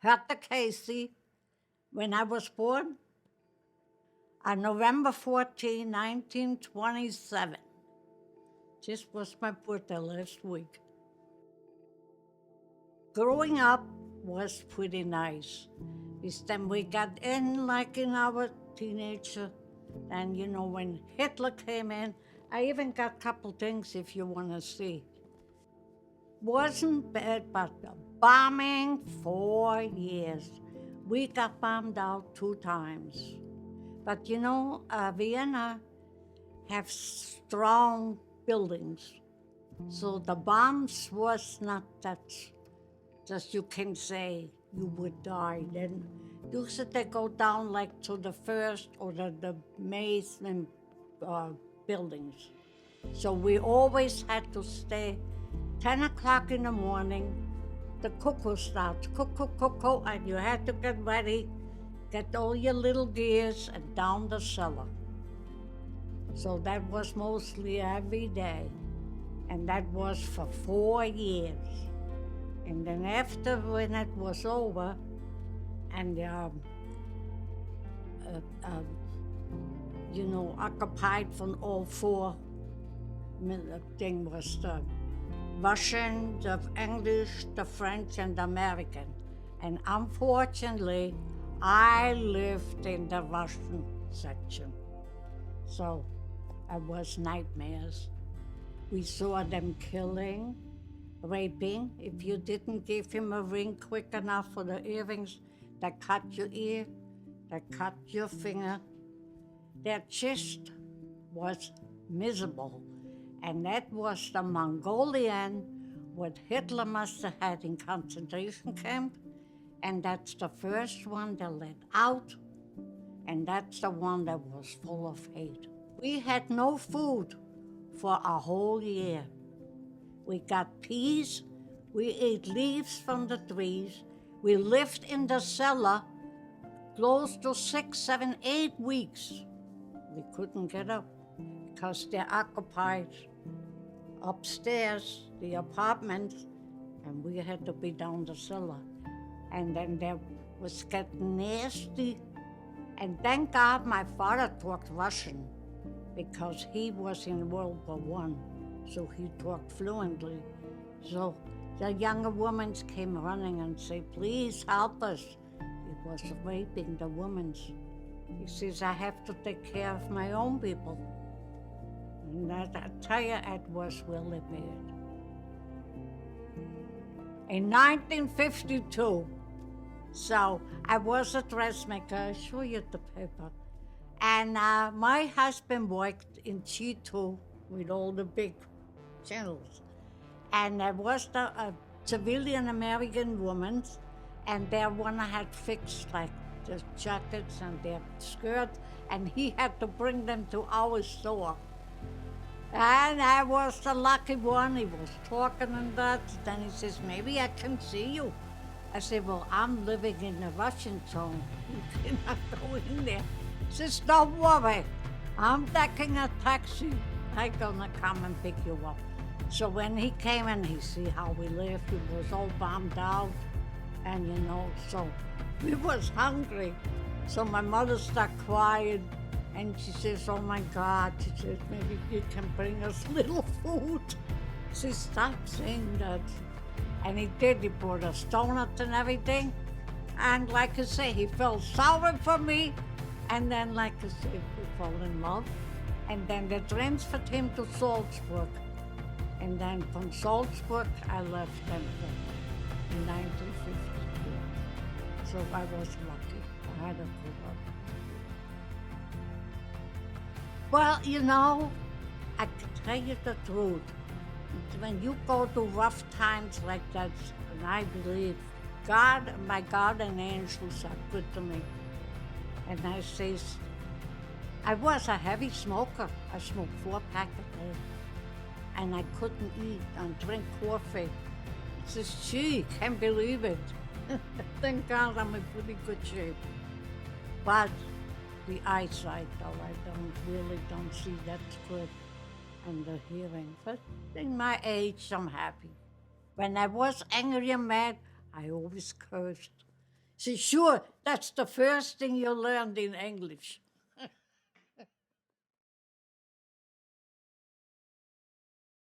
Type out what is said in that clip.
Herta Casey, when I was born, on November 14, 1927. This was my birthday last week. Growing up was pretty nice. Then we got in like in our teenager. And you know, when Hitler came in, I even got a couple things if you want to see. Wasn't bad, but the bombing 4 years. We got bombed out 2 times. But you know, Vienna have strong buildings. So the bombs was not that, just you can say you would die. Then usually they go down like to the first or the basement buildings. So we always had to stay 10 o'clock in the morning. The cuckoo starts, cuckoo, cuckoo, and you had to get ready, get all your little gears and down the cellar. So that was mostly every day. And that was for 4 years. And then after, when it was over, and you know, occupied from all 4, thing was the Russian, the English, the French, and the American. And unfortunately, I lived in the Russian section. So it was nightmares. We saw them killing, raping. If you didn't give him a ring quick enough for the earrings, they cut your ear, they cut your finger. Their chest was miserable. And that was the Mongolian, what Hitler must have had in concentration camp. And that's the first one they let out. And that's the one that was full of hate. We had no food for a whole year. We got peas, we ate leaves from the trees, we lived in the cellar close to 6, 7, 8 weeks. We couldn't get up because they occupied upstairs, the apartment, and we had to be down the cellar. And then there was getting nasty. And thank God my father talked Russian because he was in World War I, so he talked fluently. So the younger women came running and said, please help us. He was raping the women. He says, I have to take care of my own people. And I tell you, it was really bad. In 1952, so I was a dressmaker. I'll show you the paper. And my husband worked in G2 with all the big channels. And there was a civilian American woman, and their one had fixed like the jackets and their skirts, and he had to bring them to our store. And I was the lucky one. He was talking and that. Then he says, maybe I can see you. I said, well, I'm living in the Russian zone. You cannot go in there. He says, don't worry. I'm taking a taxi. I'm gonna come and pick you up. So when he came and he see how we lived, it was all bombed out. And you know, so we was hungry. So my mother started crying. And she says, oh my God, she says, maybe you can bring us little food. She stopped saying that. And he did, he brought us donuts and everything. And like I say, he felt sorry for me. And then, like I said, we fell in love. And then they transferred him to Salzburg. And then from Salzburg, I left them in 1952. So I was lucky. I had a good luck. Well, you know, I can tell you the truth. When you go through rough times like that, and I believe God, my guardian angels are good to me. And I says, I was a heavy smoker. I smoked 4 packs a day. And I couldn't eat and drink coffee. I says, gee, can't believe it. Thank God I'm in pretty good shape. But the eyesight, though, I don't see that's good. And the hearing. But in my age, I'm happy. When I was angry and mad, I always cursed. See, sure, that's the first thing you learned in English.